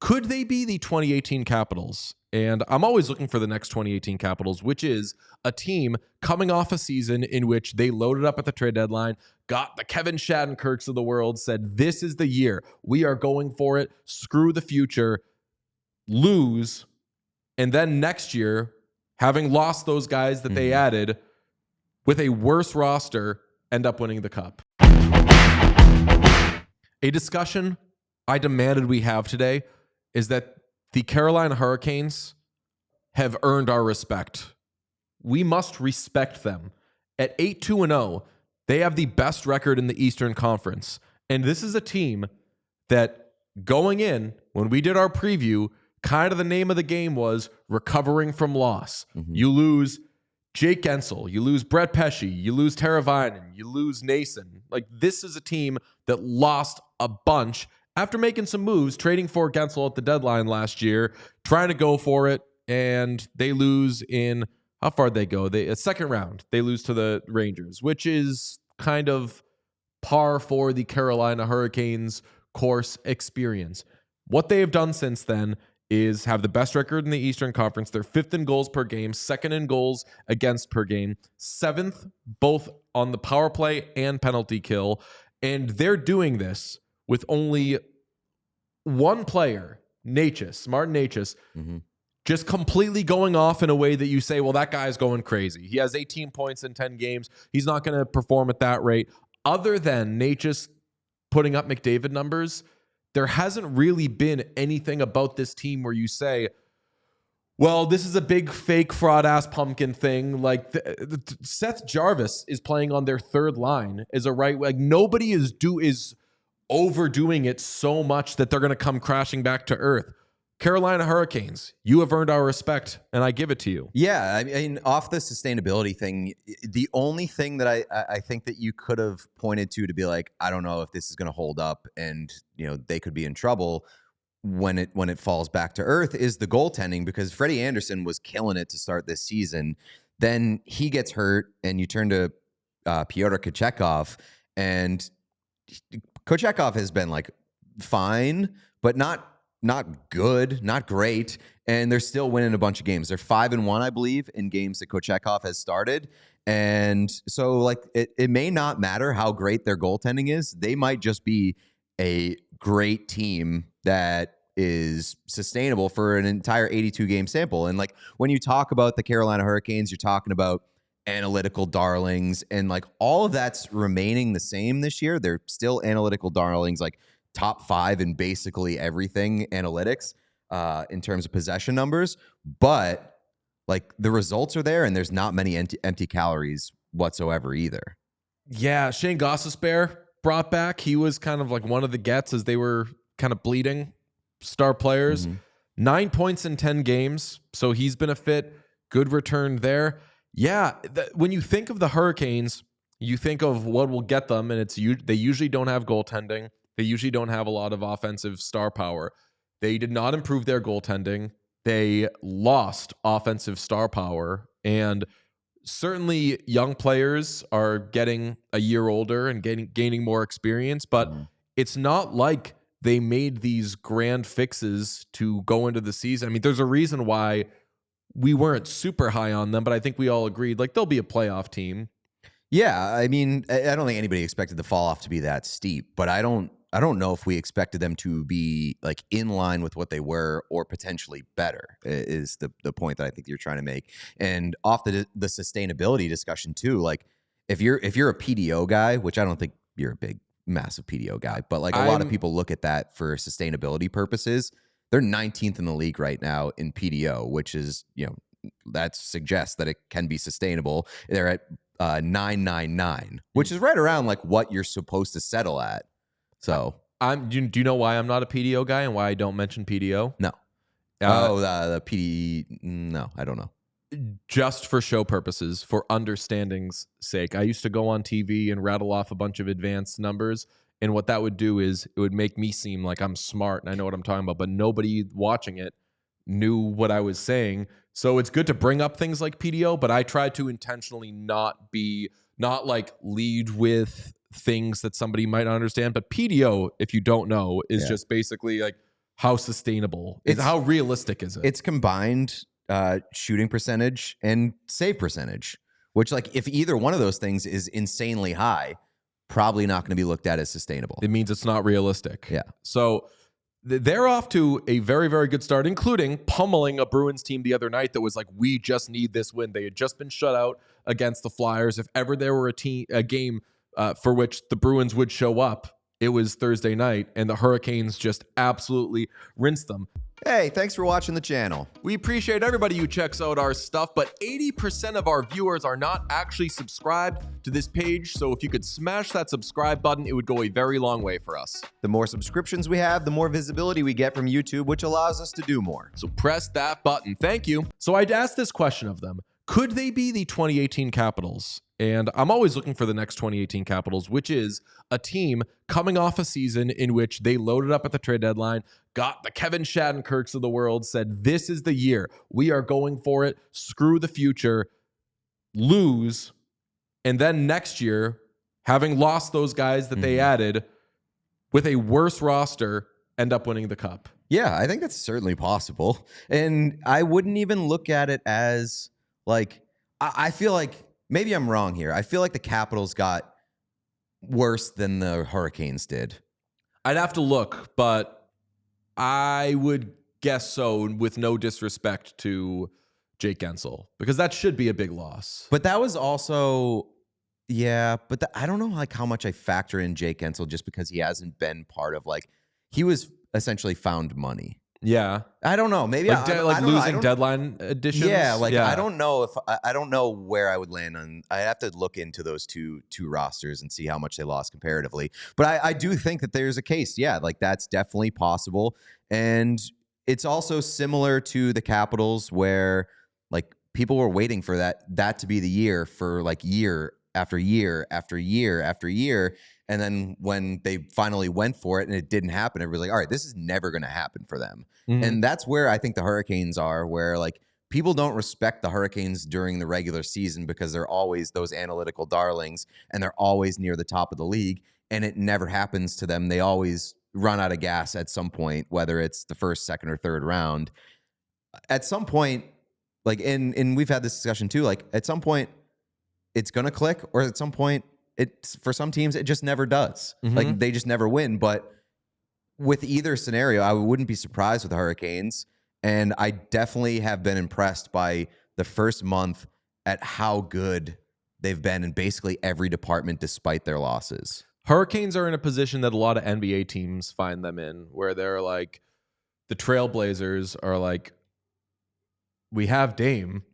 Could they be the 2018 Capitals? And I'm always looking for the next 2018 Capitals, which is a team coming off a season in which they loaded up at the trade deadline, got the Kevin Shattenkirks of the world, said, this is the year. We are going for it. Screw the future. Lose. And then next year, having lost those guys that they added with a worse roster, end up winning the cup. A discussion I demanded we have today is that the Carolina Hurricanes have earned our respect. We must respect them. At 8-2-0, they have the best record in the Eastern Conference. And this is a team that going in, when we did our preview, kind of the name of the game was recovering from loss. You lose Jake Gensel, you lose Brett Pesce, you lose Teravainen, you lose Nason. Like, this is a team that lost a bunch after making some moves, trading for Gensel at the deadline last year, trying to go for it, and they lose in, how far did they go? A second round. They lose to the Rangers, which is kind of par for the Carolina Hurricanes course experience. What they have done since then is have the best record in the Eastern Conference. They're 5th in goals per game, 2nd in goals against per game, 7th both on the power play and penalty kill, and they're doing this with only one player, Martin Necas, just completely going off in a way that you say, well, that guy's going crazy. He has 18 points in 10 games. He's not going to perform at that rate. Other than Necas putting up McDavid numbers, there hasn't really been anything about this team where you say, well, this is a big fake fraud-ass pumpkin thing. Like, Seth Jarvis is playing on their third line as a right. Like, nobody is overdoing it so much that they're going to come crashing back to earth. Carolina Hurricanes, you have earned our respect, and I give it to you. Yeah, I mean, off the sustainability thing, the only thing that I think that you could have pointed to be like, I don't know if this is going to hold up, and they could be in trouble when it falls back to earth, is the goaltending, because Freddie Anderson was killing it to start this season. Then he gets hurt, and you turn to Pyotr Kochetkov, and Kochetkov has been like fine, but not good, not great, and they're still winning a bunch of games. They're 5-1, I believe, in games that Kochetkov has started. And so, like, it may not matter how great their goaltending is. They might just be a great team that is sustainable for an entire 82-game sample. And, like, when you talk about the Carolina Hurricanes, you're talking about analytical darlings, and, like, all of that's remaining the same this year. They're still analytical darlings, like, top 5 in basically everything analytics in terms of possession numbers, but like the results are there, and there's not many empty calories whatsoever either. Yeah, Shane Gostisbehere brought back. He was kind of like one of the gets as they were kind of bleeding star players. 9 points in 10 games, so he's been a fit. Good return there. Yeah, when you think of the Hurricanes, you think of what will get them, and they usually don't have goaltending. They usually don't have a lot of offensive star power. They did not improve their goaltending. They lost offensive star power. And certainly young players are getting a year older and gaining more experience. But it's not like they made these grand fixes to go into the season. I mean, there's a reason why we weren't super high on them, but I think we all agreed, like, they'll be a playoff team. Yeah, I mean, I don't think anybody expected the fall off to be that steep, but I don't know if we expected them to be like in line with what they were or potentially better is the point that I think you're trying to make. And off the sustainability discussion too, like if you're a PDO guy, which I don't think you're a big, massive PDO guy, but like a lot of people look at that for sustainability purposes. They're 19th in the league right now in PDO, which is, that suggests that it can be sustainable. They're at 999, which is right around like what you're supposed to settle at. So do you know why I'm not a PDO guy and why I don't mention PDO? No. The PD. No, I don't know. Just for show purposes, for understanding's sake. I used to go on TV and rattle off a bunch of advanced numbers. And what that would do is it would make me seem like I'm smart and I know what I'm talking about, but nobody watching it knew what I was saying. So it's good to bring up things like PDO, but I try to intentionally not like lead with things that somebody might not understand. But PDO, if you don't know, is just basically like how sustainable? It's how realistic is it? It's combined shooting percentage and save percentage, which like if either one of those things is insanely high, probably not going to be looked at as sustainable. It means it's not realistic. Yeah. So they're off to a very, very good start, including pummeling a Bruins team the other night that was like, we just need this win. They had just been shut out against the Flyers. If ever there were a game for which the Bruins would show up, it was Thursday night, and the Hurricanes just absolutely rinsed them. Hey, thanks for watching the channel. We appreciate everybody who checks out our stuff, but 80% of our viewers are not actually subscribed to this page, so if you could smash that subscribe button, it would go a very long way for us. The more subscriptions we have, the more visibility we get from YouTube, which allows us to do more. So press that button. Thank you. So I'd ask this question of them. Could they be the 2018 Capitals? And I'm always looking for the next 2018 Capitals, which is a team coming off a season in which they loaded up at the trade deadline, got the Kevin Shattenkirks of the world, said, this is the year. We are going for it. Screw the future. Lose. And then next year, having lost those guys that they added with a worse roster, end up winning the cup. Yeah, I think that's certainly possible. And I wouldn't even look at it as like, I feel like maybe I'm wrong here. I feel like the Capitals got worse than the Hurricanes did. I'd have to look, but I would guess so, with no disrespect to Jake Gensel, because that should be a big loss. But that was also, yeah, but I don't know like how much I factor in Jake Gensel just because he hasn't been part of like, he was essentially found money. Yeah, I don't know. Maybe like, I losing deadline editions. Yeah, like I don't know if I don't know where I would land on. I have to look into those two rosters and see how much they lost comparatively. But I do think that there's a case. Yeah, like that's definitely possible, and it's also similar to the Capitals where like people were waiting for that to be the year for like year after year after year after year. And then when they finally went for it and it didn't happen, everybody's like, all right, this is never going to happen for them. Mm-hmm. And that's where I think the Hurricanes are, where like people don't respect the Hurricanes during the regular season because they're always those analytical darlings and they're always near the top of the league. And it never happens to them. They always run out of gas at some point, whether it's the first, second, or third round. At some point, like, and we've had this discussion too, like at some point it's going to click, or at some point, it's for some teams, it just never does. Mm-hmm. Like they just never win. But with either scenario, I wouldn't be surprised with the Hurricanes. And I definitely have been impressed by the first month at how good they've been in basically every department despite their losses. Hurricanes are in a position that a lot of NBA teams find them in, where they're like, the Trailblazers are like, we have Dame.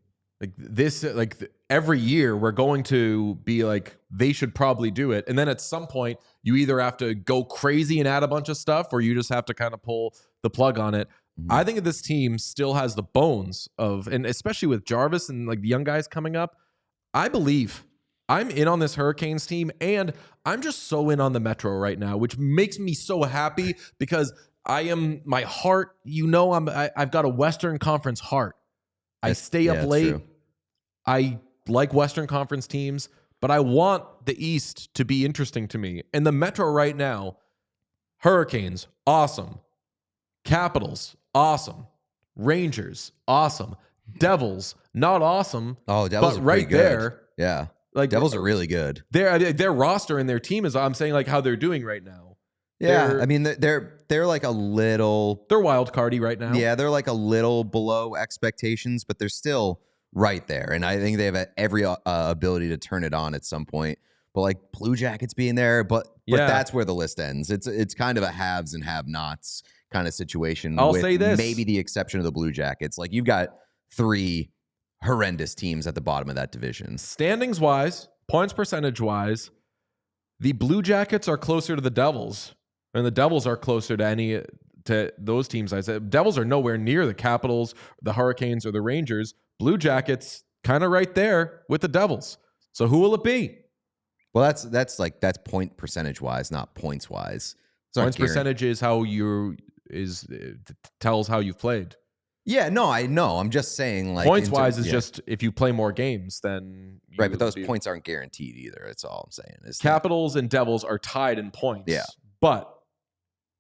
Like this, like every year we're going to be like, they should probably do it. And then at some point you either have to go crazy and add a bunch of stuff, or you just have to kind of pull the plug on it. Mm-hmm. I think this team still has the bones of, and especially with Jarvis and like the young guys coming up, I believe I'm in on this Hurricanes team, and I'm just so in on the Metro right now, which makes me so happy because my heart, I've got a Western Conference heart. I stay up late. True. I like Western Conference teams, but I want the East to be interesting to me. And the Metro right now, Hurricanes, awesome. Capitals, awesome. Rangers, awesome. Devils, not awesome. Oh, Devils but are right good. There. Yeah. Like Devils are really good. Their roster and their team is, I'm saying like how they're doing right now. Yeah, I mean they're like a little, they're wild cardy right now. Yeah, they're like a little below expectations, but they're still right there, and I think they have every ability to turn it on at some point. But like Blue Jackets being there, but that's where the list ends. It's kind of a haves and have-nots kind of situation. I'll say this, maybe the exception of the Blue Jackets. Like you've got three horrendous teams at the bottom of that division. Standings wise, points percentage wise, the Blue Jackets are closer to the Devils. And the Devils are closer to those teams. I said Devils are nowhere near the Capitals, the Hurricanes, or the Rangers. Blue Jackets kind of right there with the Devils. So who will it be? Well, that's point percentage wise, not points wise. Points percentage is how tells how you've played. Yeah, no, I know. I'm just saying, like points wise is just if you play more games, then right. But those points aren't guaranteed either. That's all I'm saying. Capitals and Devils are tied in points. Yeah, but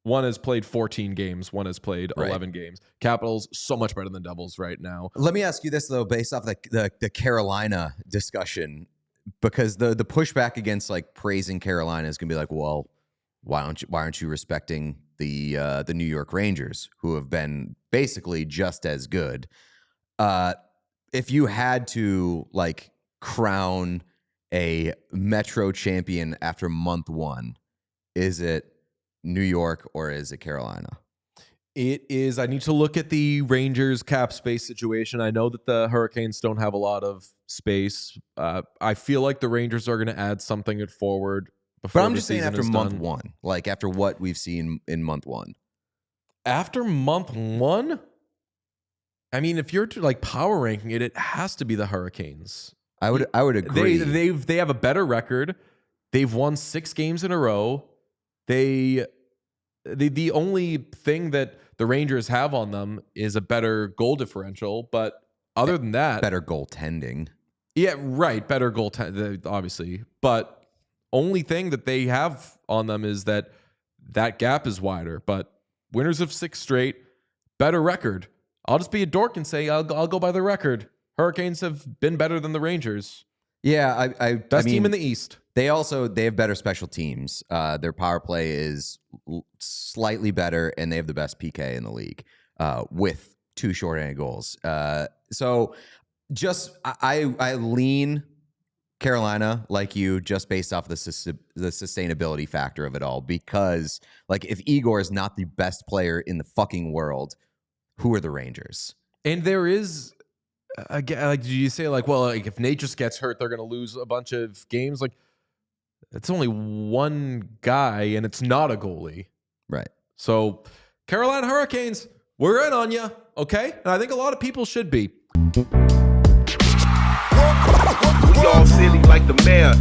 One has played 14 games. One has played Right. 11 games. Capitals, so much better than Devils right now. Let me ask you this, though, based off the Carolina discussion, because the pushback against like praising Carolina is going to be like, well, why aren't you respecting the New York Rangers, who have been basically just as good? If you had to like crown a Metro champion after month one, is it New York or is it Carolina? It is. I need to look at the Rangers cap space situation. I know that the Hurricanes don't have a lot of space. I feel like the Rangers are going to add something at forward before. But I'm the just saying season after is month done. one, like after what we've seen in month one. After month one, I mean, if you're to like power ranking it, it has to be the Hurricanes. I would agree. They have a better record. They've won 6 games in a row. The only thing that the Rangers have on them is a better goal differential, but other than that, better goaltending. Yeah, right, better goaltending, obviously. But only thing that they have on them is that gap is wider. But winners of 6 straight, better record. I'll just be a dork and say I'll go by the record. Hurricanes have been better than the Rangers. Yeah, Best team in the East. They have better special teams. Their power play is slightly better, and they have the best PK in the league with 2 shorthanded goals. So just I lean Carolina like you just based off the sustainability factor of it all, because like if Igor is not the best player in the fucking world, who are the Rangers? And there is. Again, like, do you say like, well, like if Necas gets hurt, they're going to lose a bunch of games? Like, it's only one guy, and it's not a goalie, right? So, Carolina Hurricanes, we're in on you, okay? And I think a lot of people should be. We all silly like the mayor.